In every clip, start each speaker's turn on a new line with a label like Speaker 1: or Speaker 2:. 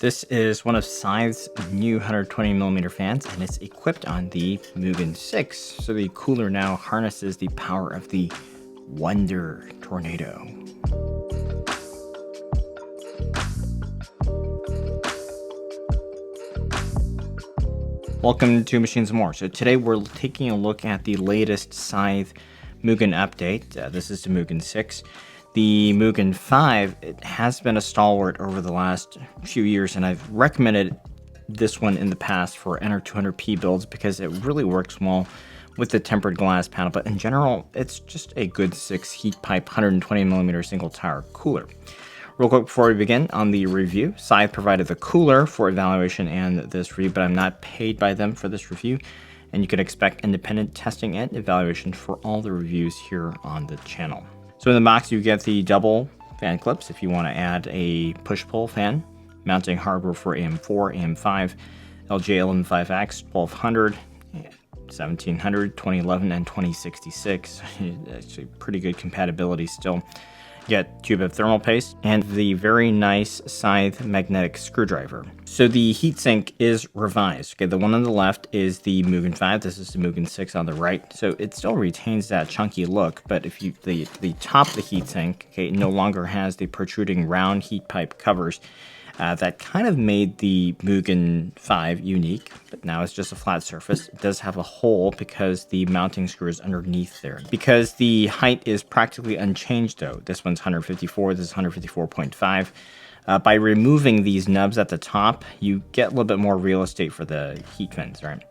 Speaker 1: This is one of Scythe's new 120mm fans, and it's equipped on the Mugan 6. So the cooler now harnesses the power of the Wonder Tornado. Welcome to Machines More. So today we're taking a look at the latest Scythe Mugen update. This is the Mugan 6. The Mugan 5, it has been a stalwart over the last few years, and I've recommended this one in the past for NR200p builds because it really works well with the tempered glass panel, but in general, it's just a good 6 heat pipe 120mm single tower cooler. Real quick before we begin on the review, Scythe provided the cooler for evaluation and this review, but I'm not paid by them for this review, and you can expect independent testing and evaluation for all the reviews here on the channel. So in the box, you get the double fan clips if you want to add a push-pull fan, mounting hardware for AM4, AM5, LJ115X, 1200, 1700, 2011, and 2066. Actually, pretty good compatibility still. You get tube of thermal paste and the very nice Scythe magnetic screwdriver. So the heatsink is revised. Okay, the one on the left is the Mugan 5. This is the Mugan 6 on the right. So it still retains that chunky look, but if you the top of the heatsink, okay, no longer has the protruding round heat pipe covers. That kind of made the Mugan 5 unique, but now it's just a flat surface. It does have a hole because the mounting screw is underneath there. Because the height is practically unchanged though, this one's 154, this is 154.5. By removing these nubs at the top, you get a little bit more real estate for the heat fins, right?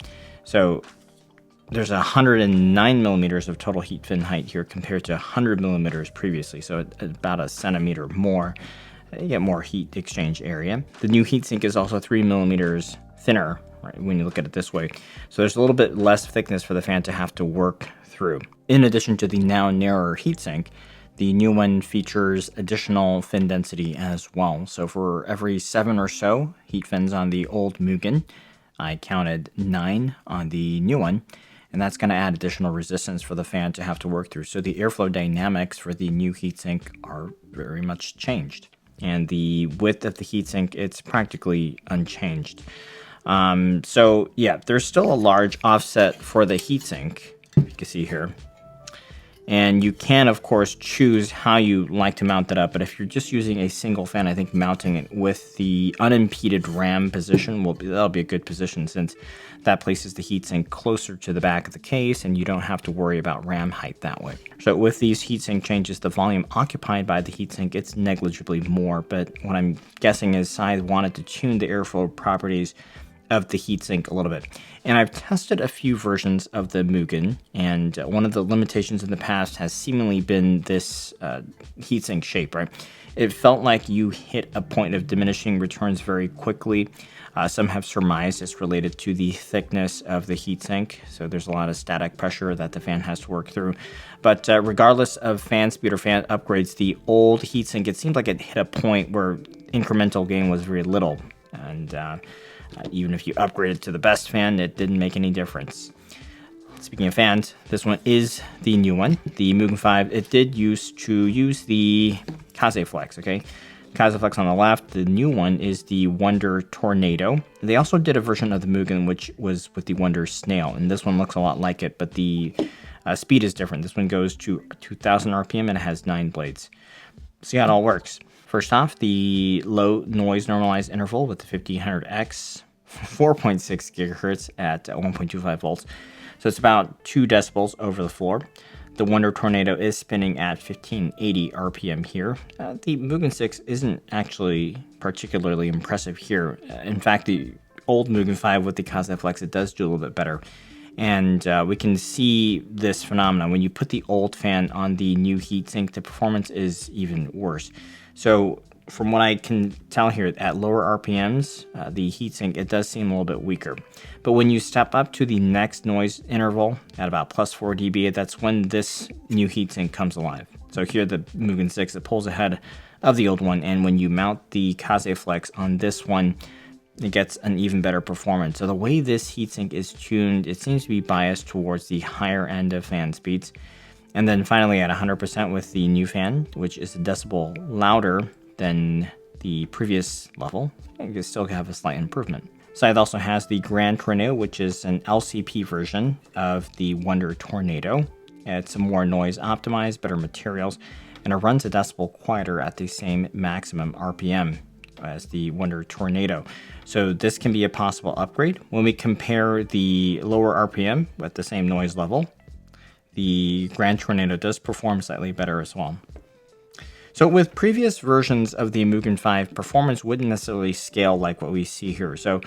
Speaker 1: So there's 109mm of total heat fin height here compared to 100mm previously, so about a centimeter more. You get more heat exchange area. The new heatsink is also 3mm thinner, right, when you look at it this way. So there's a little bit less thickness for the fan to have to work through. In addition to the now narrower heatsink, the new one features additional fin density as well. So for every 7 or so heat fins on the old Mugan, I counted 9 on the new one, and that's going to add additional resistance for the fan to have to work through. So the airflow dynamics for the new heatsink are very much changed. And the width of the heatsink, it's practically unchanged. So yeah, there's still a large offset for the heatsink, you can see here. And you can, of course, choose how you like to mount it up. But if you're just using a single fan, I think mounting it with the unimpeded ram position, that'll be a good position since that places the heatsink closer to the back of the case and you don't have to worry about ram height that way. So with these heatsink changes, the volume occupied by the heatsink, it's negligibly more. But what I'm guessing is Scythe wanted to tune the airflow properties of the heatsink a little bit. And I've tested a few versions of the Mugan, and one of the limitations in the past has seemingly been this heatsink shape, right? It felt like you hit a point of diminishing returns very quickly. Some have surmised it's related to the thickness of the heatsink, so there's a lot of static pressure that the fan has to work through. But regardless of fan speed or fan upgrades, the old heatsink, it seemed like it hit a point where incremental gain was very little, and even if you upgraded to the best fan, it didn't make any difference. Speaking of fans, this one is the new one, the Mugan 5. It did use the Scythe Flex, okay? Scythe Flex on the left. The new one is the Wonder Tornado. They also did a version of the Mugan which was with the Wonder Snail, and this one looks a lot like it, but the speed is different. This one goes to 2000 RPM and it has 9 blades. See how it all works. First off, the low noise normalized interval with the 1500X, 4.6 gigahertz at 1.25 volts. So it's about 2 decibels over the floor. The Wonder Tornado is spinning at 1580 RPM here. The Mugan 6 isn't actually particularly impressive here. In fact, the old Mugan 5 with the Scythe Flex, it does do a little bit better. And we can see this phenomenon. When you put the old fan on the new heatsink, the performance is even worse. So from what I can tell here, at lower RPMs, the heatsink, it does seem a little bit weaker. But when you step up to the next noise interval at about plus 4 dB, that's when this new heatsink comes alive. So here the Mugan 6, it pulls ahead of the old one, and when you mount the Scythe Flex on this one, it gets an even better performance. So the way this heatsink is tuned, it seems to be biased towards the higher end of fan speeds. And then finally at 100% with the new fan, which is a decibel louder than the previous level, you can still have a slight improvement. Scythe also has the Grand Tornado, which is an LCP version of the Wonder Tornado. It's more noise optimized, better materials, and it runs a decibel quieter at the same maximum RPM as the Wonder Tornado. So this can be a possible upgrade. When we compare the lower RPM with the same noise level, the Grand Tornado does perform slightly better as well. So with previous versions of the Mugen 5, performance wouldn't necessarily scale like what we see here. So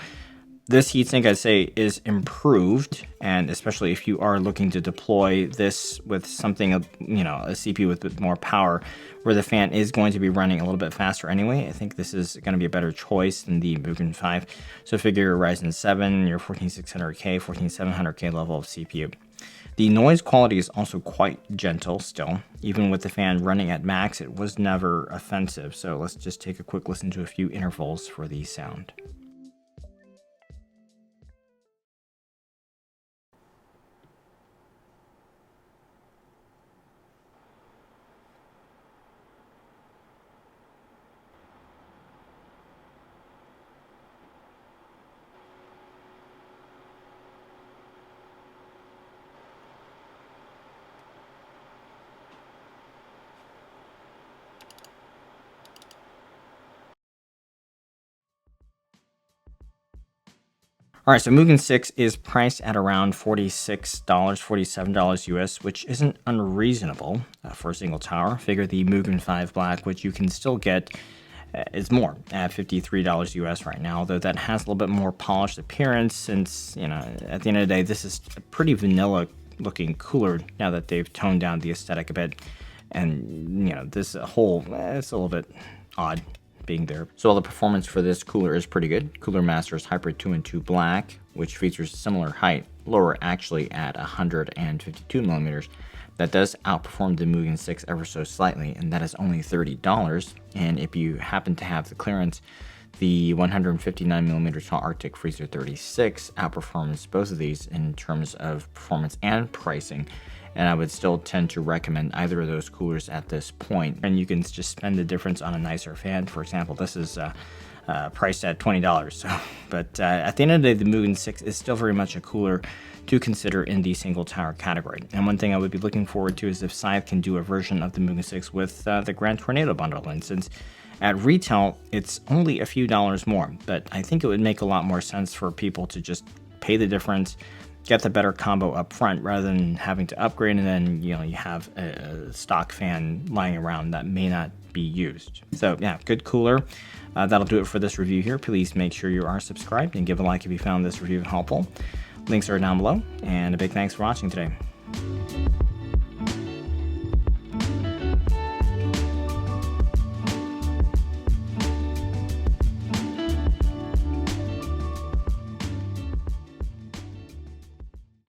Speaker 1: this heatsink, I'd say, is improved, and especially if you are looking to deploy this with something, a CPU with a bit more power, where the fan is going to be running a little bit faster anyway. I think this is going to be a better choice than the Mugen 5. So figure your Ryzen 7, your 14600K, 14700K level of CPU. The noise quality is also quite gentle still. Even with the fan running at max, it was never offensive. So let's just take a quick listen to a few intervals for the sound. All right, so Mugen 6 is priced at around $46, $47 US, which isn't unreasonable for a single tower. Figure the Mugen 5 Black, which you can still get, is more at $53 US right now, though that has a little bit more polished appearance since, at the end of the day, this is a pretty vanilla looking cooler now that they've toned down the aesthetic a bit. And, this whole, it's a little bit odd being there. So while the performance for this cooler is pretty good, Cooler Master's Hybrid 2 and 2 Black, which features similar height, lower actually at 152 millimeters, that does outperform the Mugen 6 ever so slightly, and that is only $30. And if you happen to have the clearance, the 159 millimeter tall Arctic Freezer 36 outperforms both of these in terms of performance and pricing. And I would still tend to recommend either of those coolers at this point. And you can just spend the difference on a nicer fan. For example, this is priced at $20. So, but at the end of the day, the Mugen 6 is still very much a cooler to consider in the single tower category. And one thing I would be looking forward to is if Scythe can do a version of the Mugen 6 with the Grand Tornado bundle. And since at retail, it's only a few dollars more, but I think it would make a lot more sense for people to just pay the difference, get the better combo up front rather than having to upgrade and then you have a stock fan lying around that may not be used. So yeah, good cooler. That'll do it for this review here. Please make sure you are subscribed and give a like if you found this review helpful. Links are down below, and a big thanks for watching today.